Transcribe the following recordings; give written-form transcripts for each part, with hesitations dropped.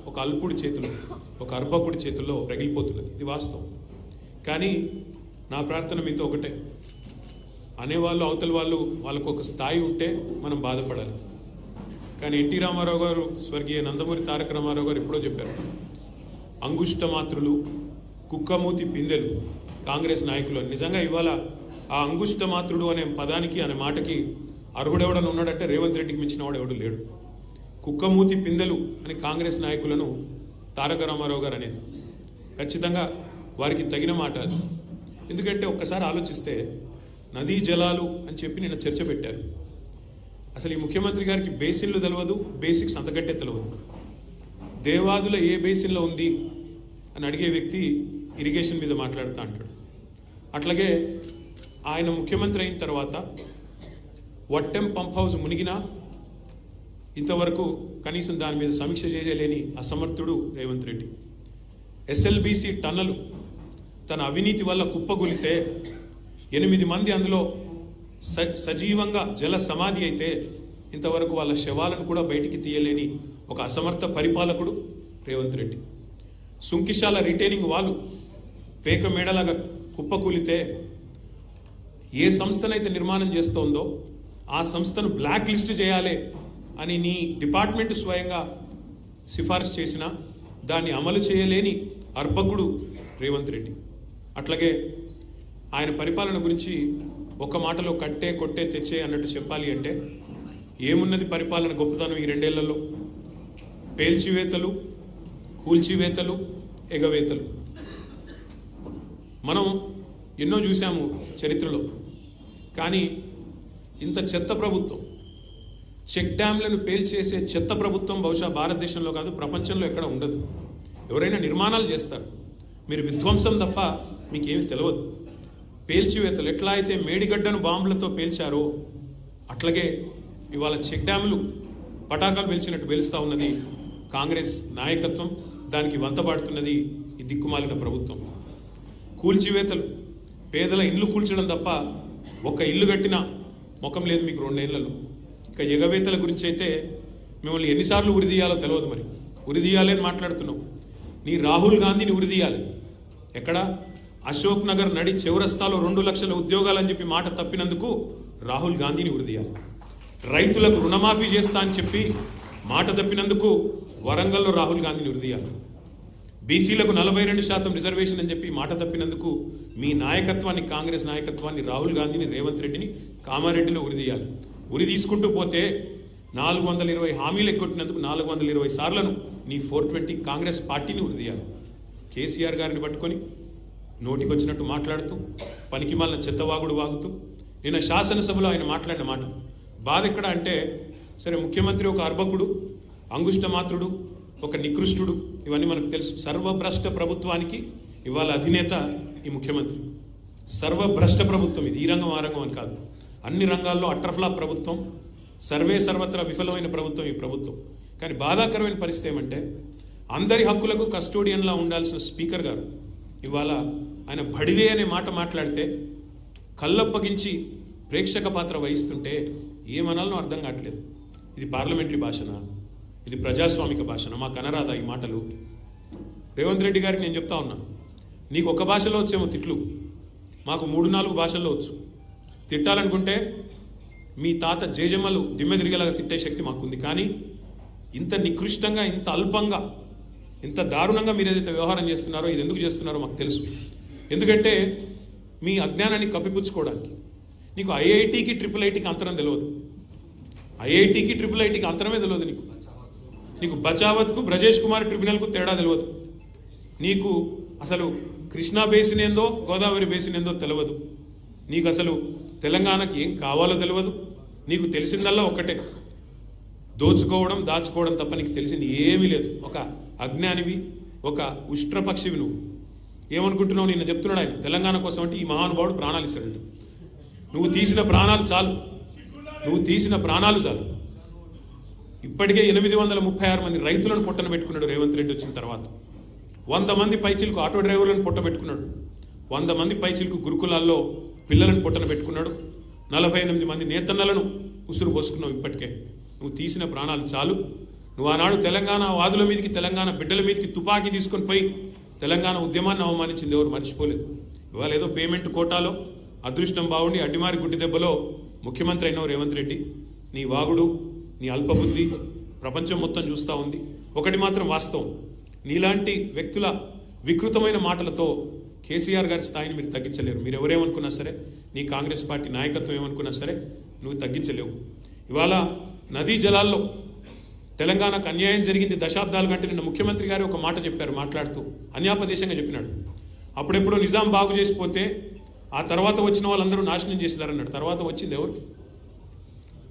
ఒక అల్పుడి చేతుల్లో, ఒక అర్భకుడి చేతుల్లో రగిలిపోతున్నది. ఇది వాస్తవం. కానీ నా ప్రార్థన మీతో ఒకటే, అనేవాళ్ళు అవతల వాళ్ళకు ఒక స్థాయి ఉంటే మనం బాధపడాలి. కానీ ఎన్టీ రామారావు గారు, స్వర్గీయ నందమూరి తారక రామారావు గారు ఎప్పుడో చెప్పారు, అంగుష్ట మాత్రులు, కుక్కమూతి పిందెలు కాంగ్రెస్ నాయకులు. నిజంగా ఇవాళ ఆ అంగుష్ట మాత్రుడు అనే పదానికి, అనే మాటకి అర్హుడెవడని ఉన్నాడంటే రేవంత్ రెడ్డికి మించిన వాడు ఎవడు లేడు. కుక్కమూతి పిందెలు అని కాంగ్రెస్ నాయకులను తారక రామారావు గారు అనేది ఖచ్చితంగా వారికి తగిన మాట అది. ఎందుకంటే ఒక్కసారి ఆలోచిస్తే నదీ జలాలు అని చెప్పి నిన్న చర్చ పెట్టారు. అసలు ఈ ముఖ్యమంత్రి గారికి బేసిన్లు తెలియదు, బేసిక్స్ అంతకంటే తెలియదు. దేవాదుల ఏ బేసిన్లో ఉంది అని అడిగే వ్యక్తి ఇరిగేషన్ మీద మాట్లాడుతూ అంటాడు. అట్లాగే ఆయన ముఖ్యమంత్రి అయిన తర్వాత వట్టెం పంప్ హౌస్ మునిగినా ఇంతవరకు కనీసం దాని మీద సమీక్ష చేయలేని అసమర్థుడు రేవంత్ రెడ్డి. ఎస్ఎల్బీసీ టన్నలు తన అవినీతి వల్ల కుప్పగొలితే 8 మంది అందులో సజీవంగా జల సమాధి అయితే ఇంతవరకు వాళ్ళ శవాలను కూడా బయటికి తీయలేని ఒక అసమర్థ పరిపాలకుడు రేవంత్ రెడ్డి. సుంకిశాల రిటైనింగ్ వాళ్ళు పేక మేడలాగా కుప్పకూలితే ఏ సంస్థనైతే నిర్మాణం చేస్తోందో ఆ సంస్థను బ్లాక్ లిస్ట్ చేయాలి అని నీ డిపార్ట్మెంట్ స్వయంగా సిఫార్సు చేసినా దాన్ని అమలు చేయలేని అర్భకుడు రేవంత్ రెడ్డి. అట్లాగే ఆయన పరిపాలన గురించి ఒక మాటలో కట్టే కొట్టే తెచ్చే అన్నట్టు చెప్పాలి అంటే ఏమున్నది పరిపాలన గొప్పతనం ఈ 2 ఏళ్లలో? పేల్చివేతలు, కూల్చివేతలు, ఎగవేతలు. మనం ఎన్నో చూసాము చరిత్రలో. కానీ ఇంత చెత్త ప్రభుత్వం, చెక్ డ్యామ్లను పేల్చేసే చెత్త ప్రభుత్వం బహుశా భారతదేశంలో కాదు, ప్రపంచంలో ఎక్కడ ఉండదు. ఎవరైనా నిర్మాణాలు చేస్తారు, మీరు విధ్వంసం తప్ప మీకేమి తెలియదు. పేల్చివేతలు ఎట్లా అయితే మేడిగడ్డను బాంబులతో పేల్చారో అట్లాగే ఇవాళ చెక్ డ్యాములు పటాకాలు పేల్చినట్టు పేలుస్తూ ఉన్నది కాంగ్రెస్ నాయకత్వం. దానికి వంతపాడుతున్నది ఈ దిక్కుమాలిన ప్రభుత్వం. కూల్చివేతలు, పేదల ఇల్లు కూల్చడం తప్ప ఒక్క ఇల్లు కట్టిన ముఖం లేదు మీకు 2 ఏళ్లలో. ఇక ఎగవేతల గురించి అయితే మిమ్మల్ని ఎన్నిసార్లు ఉరిదీయాలో తెలియదు. మరి ఉరిదీయాలి అని మాట్లాడుతున్నావు. నీ రాహుల్ గాంధీని ఉరిదీయాలి. ఎక్కడ? అశోక్ నగర్ నడి చౌరస్తాలో 2 లక్షల ఉద్యోగాలని చెప్పి మాట తప్పినందుకు రాహుల్ గాంధీని ఉరిదీయాలి. రైతులకు రుణమాఫీ చేస్తా అని చెప్పి మాట తప్పినందుకు వరంగల్లో రాహుల్ గాంధీని ఉరిదీయాలి. బీసీలకు 42% రిజర్వేషన్ అని చెప్పి మాట తప్పినందుకు మీ నాయకత్వాన్ని, కాంగ్రెస్ నాయకత్వాన్ని, రాహుల్ గాంధీని, రేవంత్ రెడ్డిని కామారెడ్డిలో ఉరిదీయాలి. ఉరి తీసుకుంటూ పోతే 420 హామీలు ఎక్కొట్టినందుకు 420 సార్లను నీ 420 కాంగ్రెస్ పార్టీని ఉరిదీయాలి. కేసీఆర్ గారిని పట్టుకొని నోటికొచ్చినట్టు మాట్లాడుతూ, పనికిమాలిన చెత్తవాగుడు వాగుతూ, నిన్న శాసనసభలో ఆయన మాట్లాడిన మాట బాధ ఎక్కడ అంటే, సరే ముఖ్యమంత్రి ఒక అర్భకుడు, అంగుష్ట మాత్రుడు, ఒక నికృష్టుడు, ఇవన్నీ మనకు తెలుసు. సర్వభ్రష్ట ప్రభుత్వానికి ఇవాళ అధినేత ఈ ముఖ్యమంత్రి. సర్వభ్రష్ట ప్రభుత్వం ఇది. ఈ రంగం ఆ రంగం అని కాదు, అన్ని రంగాల్లో అట్రఫ్లాప్ ప్రభుత్వం, సర్వత్రా విఫలమైన ప్రభుత్వం ఈ ప్రభుత్వం. కానీ బాధాకరమైన పరిస్థితి ఏమంటే, అందరి హక్కులకు కస్టోడియన్లా ఉండాల్సిన స్పీకర్ గారు ఇవాళ ఆయన బడివే అనే మాట మాట్లాడితే కళ్ళప్పగించి ప్రేక్షక పాత్ర వహిస్తుంటే ఏమనాలనో అర్థం కావట్లేదు. ఇది పార్లమెంటరీ భాషనా? ఇది ప్రజాస్వామిక భాషనా? మాకు అనరాదా ఈ మాటలు? రేవంత్ రెడ్డి గారికి నేను చెప్తా ఉన్నా, నీకు ఒక భాషలో వచ్చేమో తిట్లు, మాకు 3-4 భాషల్లో వచ్చు. తిట్టాలనుకుంటే మీ తాత జేజమ్మలు దిమ్మె తిరిగేలాగా తిట్టే శక్తి మాకుంది. కానీ ఇంత నికృష్టంగా, ఇంత అల్పంగా, ఇంత దారుణంగా మీరు ఏదైతే వ్యవహారం చేస్తున్నారో, ఇది ఎందుకు చేస్తున్నారో మాకు తెలుసు. ఎందుకంటే మీ అజ్ఞానాన్ని కప్పిపుచ్చుకోవడానికి. నీకు ఐఐటికి IIITకి అంతరం తెలియదు. ఐఐటికి IIITకి అంతరమే తెలియదు. నీకు బచావత్కు, బ్రజేష్ కుమార్ ట్రిబ్యునల్కు తేడా తెలియదు. నీకు అసలు కృష్ణా బేసిన్ ఏందో, గోదావరి బేసిన్ ఏందో తెలియదు. నీకు అసలు తెలంగాణకి ఏం కావాలో తెలియదు. నీకు తెలిసిందల్లా ఒక్కటే, దోచుకోవడం, దాచుకోవడం తప్ప నీకు తెలిసింది ఏమీ లేదు. ఒక అజ్ఞానివి, ఒక ఉష్ట్రపక్షివి. నువ్వు ఏమనుకుంటున్నావు? నిన్న చెప్తున్నాడు ఆయన, తెలంగాణ కోసం అంటే ఈ మహానుభావుడు ప్రాణాలు ఇస్తాడంట. నువ్వు తీసిన ప్రాణాలు చాలు, నువ్వు తీసిన ప్రాణాలు చాలు. ఇప్పటికే 836 మంది రైతులను పొట్టన పెట్టుకున్నాడు రేవంత్ రెడ్డి వచ్చిన తర్వాత. 100 మంది పైచిలకు ఆటో డ్రైవర్లను పొట్ట పెట్టుకున్నాడు. 100 మంది పైచిలకు గురుకులాల్లో పిల్లలను పొట్టన పెట్టుకున్నాడు. 48 మంది నేతన్నలను ఉసురు పోసుకున్నావు. ఇప్పటికే నువ్వు తీసిన ప్రాణాలు చాలు. నువ్వు ఆనాడు తెలంగాణ వాదుల మీదకి, తెలంగాణ బిడ్డల మీదకి తుపాకీ తీసుకొని పోయి తెలంగాణ ఉద్యమాన్ని అవమానించింది ఎవరు మర్చిపోలేదు. ఇవాళ ఏదో పేమెంట్ కోటాలో అదృష్టం బాగుండి అడ్డిమారి గుడ్డి దెబ్బలో ముఖ్యమంత్రి అయినవు రేవంత్ రెడ్డి. నీ వాగుడు, నీ అల్పబుద్ధి ప్రపంచం మొత్తం చూస్తూ ఉంది. ఒకటి మాత్రం వాస్తవం, నీలాంటి వ్యక్తుల వికృతమైన మాటలతో కేసీఆర్ గారి స్థాయిని మీరు తగ్గించలేరు. మీరు ఎవరేమనుకున్నా సరే, నీ కాంగ్రెస్ పార్టీ నాయకత్వం ఏమనుకున్నా సరే నువ్వు తగ్గించలేవు. ఇవాళ నదీ జలాల్లో తెలంగాణకు అన్యాయం జరిగింది దశాబ్దాల కంటే నిన్న ముఖ్యమంత్రి గారు ఒక మాట చెప్పారు, మాట్లాడుతూ అన్యాపదేశంగా చెప్పినాడు. అప్పుడెప్పుడో నిజాం బాగు చేసిపోతే ఆ తర్వాత వచ్చిన వాళ్ళందరూ నాశనం చేసినారన్నాడు. తర్వాత వచ్చింది ఎవరు?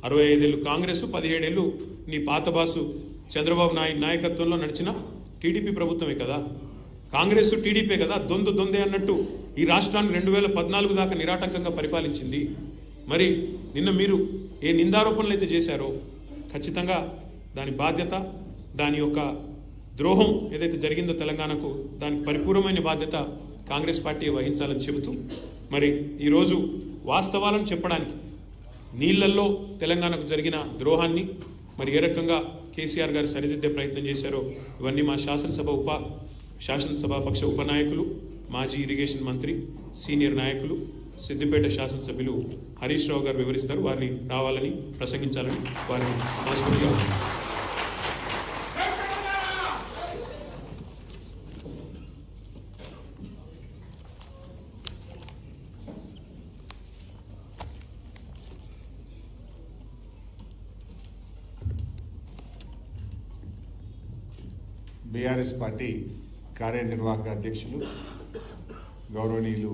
65 ఏళ్ళు కాంగ్రెస్, 17 ఏళ్ళు నీ పాత బాసు చంద్రబాబు నాయుడు నాయకత్వంలో నడిచిన టీడీపీ ప్రభుత్వమే కదా. కాంగ్రెస్ టీడీపీ కదా, దొందే అన్నట్టు ఈ రాష్ట్రాన్ని 2014 దాకా నిరాటంకంగా పరిపాలించింది. మరి నిన్న మీరు ఏ నిందారోపణలు అయితే చేశారో ఖచ్చితంగా దాని బాధ్యత, దాని యొక్క ద్రోహం ఏదైతే జరిగిందో తెలంగాణకు, దానికి పరిపూర్ణమైన బాధ్యత కాంగ్రెస్ పార్టీ వహించాలని చెబుతూ, మరి ఈరోజు వాస్తవాలను చెప్పడానికి నీళ్లల్లో తెలంగాణకు జరిగిన ద్రోహాన్ని మరి ఏ రకంగా కేసీఆర్ గారు సరిదిద్దే ప్రయత్నం చేశారో ఇవన్నీ మా శాసనసభాపక్ష ఉపనాయకులు, మాజీ ఇరిగేషన్ మంత్రి, సీనియర్ నాయకులు, సిద్దిపేట శాసనసభ్యులు హరీష్ రావు గారు వివరిస్తారు. వారిని రావాలని, ప్రసంగించాలని వారిని మనస్ఫూర్తిగా బీఆర్ఎస్ పార్టీ కార్యనిర్వాహక అధ్యక్షులు గౌరవనీయులు